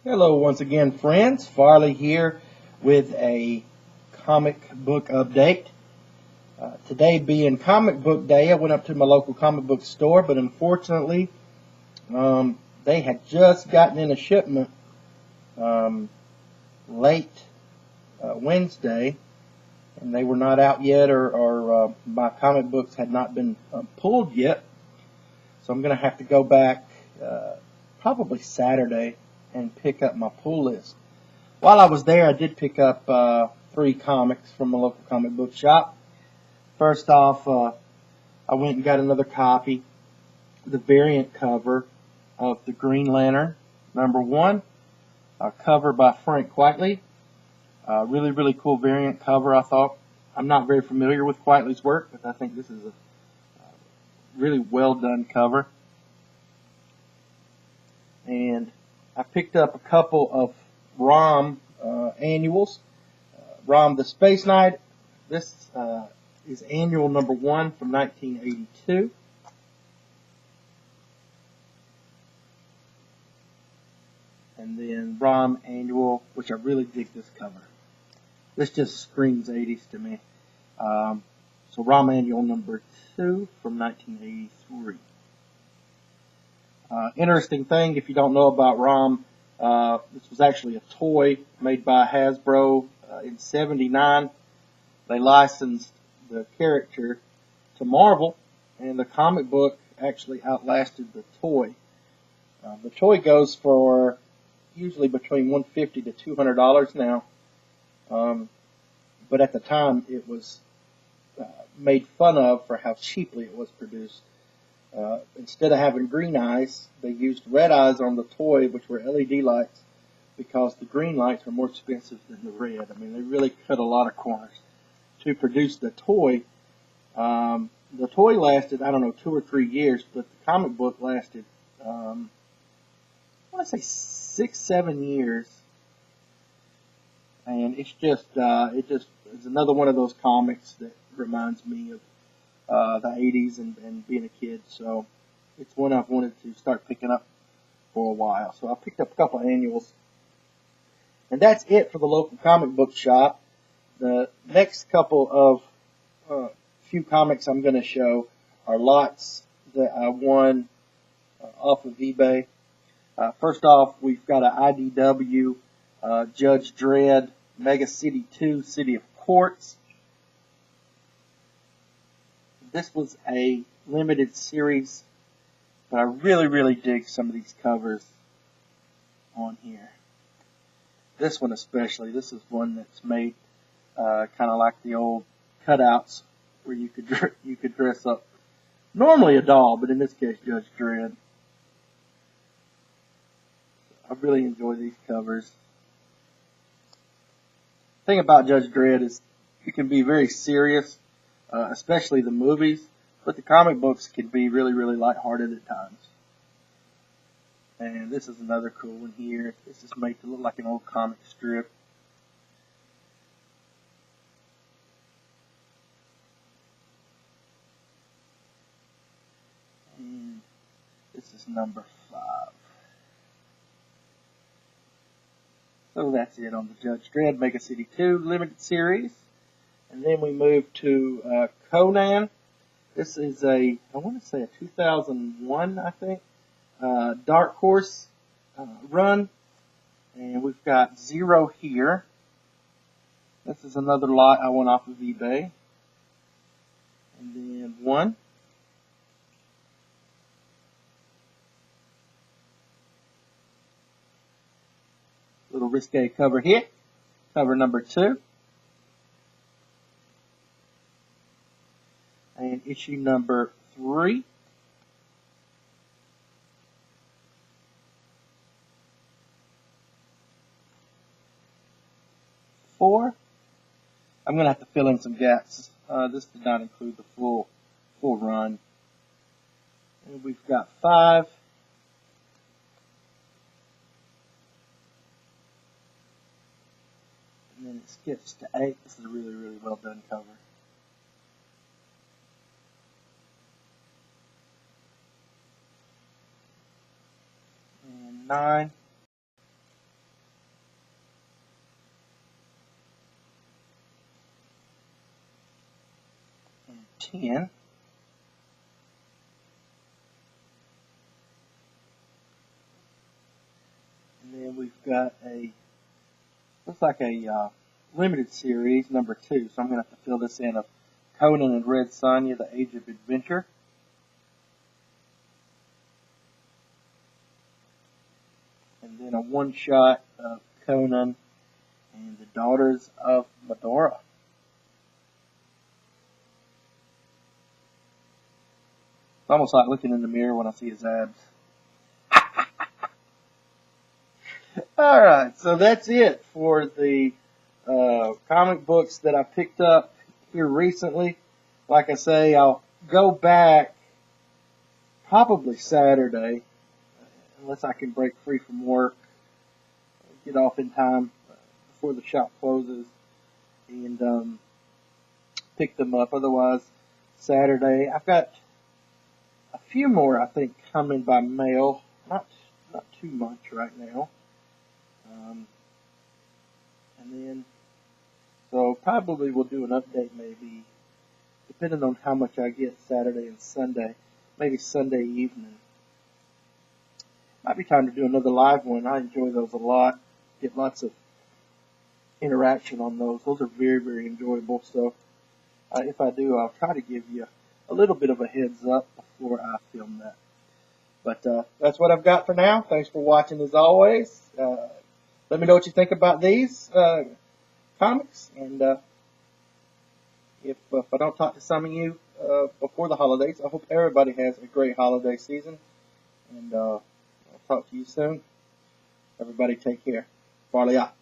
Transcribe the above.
Hello once again, friends. Farley here with a comic book update. Today being comic book day, I went up to my local comic book store, but unfortunately, they had just gotten in a shipment late Wednesday, and they were not out yet, or my comic books had not been pulled yet. So I'm going to have to go back probably Saturday and pick up my pull list. While I was there, I did pick up 3 comics from a local comic book shop. First off, I went and got another copy, the variant cover of the Green Lantern, #1, a cover by Frank Quitely. Really, really cool variant cover, I thought. I'm not very familiar with Quitely's work, but I think this is a really well done cover. And I picked up a couple of ROM annuals. ROM the Space Knight. This is annual #1 from 1982. And then ROM annual, which I really dig this cover. This just screams 80s to me. So ROM annual #2 from 1983. Interesting thing, if you don't know about ROM, this was actually a toy made by Hasbro in '79. They licensed the character to Marvel, and the comic book actually outlasted the toy. The toy goes for usually between $150 to $200 now, but at the time it was made fun of for how cheaply it was produced. Instead of having green eyes, they used red eyes on the toy, which were LED lights, because the green lights were more expensive than the red. I mean, they really cut a lot of corners to produce the toy. The toy lasted, I don't know, 2 or 3 years, but the comic book lasted, I want to say 6, 7 years. And it's just it's another one of those comics that reminds me of the 80s and being a kid. So it's one I've wanted to start picking up for a while. So I picked up a couple of annuals. And that's it for the local comic book shop. The next couple of few comics I'm going to show are lots that I won off of eBay. First off, we've got an IDW Judge Dredd Mega City 2 City of Quartz. This was a limited series, but I really, really dig some of these covers on here. This one especially. This is one that's made kind of like the old cutouts where you could dress up normally a doll, but in this case Judge Dredd. I really enjoy these covers. The thing about Judge Dredd is it can be very serious, especially the movies, but the comic books can be really, really lighthearted at times. And this is another cool one here. This is made to look like an old comic strip. And this is #5. So that's it on the Judge Dredd Mega City 2 limited series. And then we move to Conan. This is I want to say a 2001, I think, Dark Horse run. And we've got 0 here. This is another lot I won off of eBay. And then 1. Little risque cover here. Cover #2. And issue #3. Four. I'm going to have to fill in some gaps. This did not include the full run. And we've got 5. And then it skips to 8. This is a really, really well done cover. And 9. 10. And then we've got looks like a limited series, number 2. So I'm going to have to fill this in of Conan and Red Sonja, The Age of Adventure. And then a one-shot of Conan and the Daughters of Medora. It's almost like looking in the mirror when I see his abs. Alright, so that's it for the comic books that I picked up here recently. Like I say, I'll go back probably Saturday, unless I can break free from work, get off in time before the shop closes, and pick them up. Otherwise, Saturday. I've got a few more, I think, coming by mail. Not too much right now. And then, so probably we'll do an update maybe, depending on how much I get Saturday and Sunday, maybe Sunday evening. Might be time to do another live one. I enjoy those a lot. Get lots of interaction on those. Those are very, very enjoyable. So if I do, I'll try to give you a little bit of a heads up before I film that. But that's what I've got for now. Thanks for watching as always. Let me know what you think about these comics. And if I don't talk to some of you before the holidays, I hope everybody has a great holiday season. And I'll talk to you soon. Everybody take care. Farley out.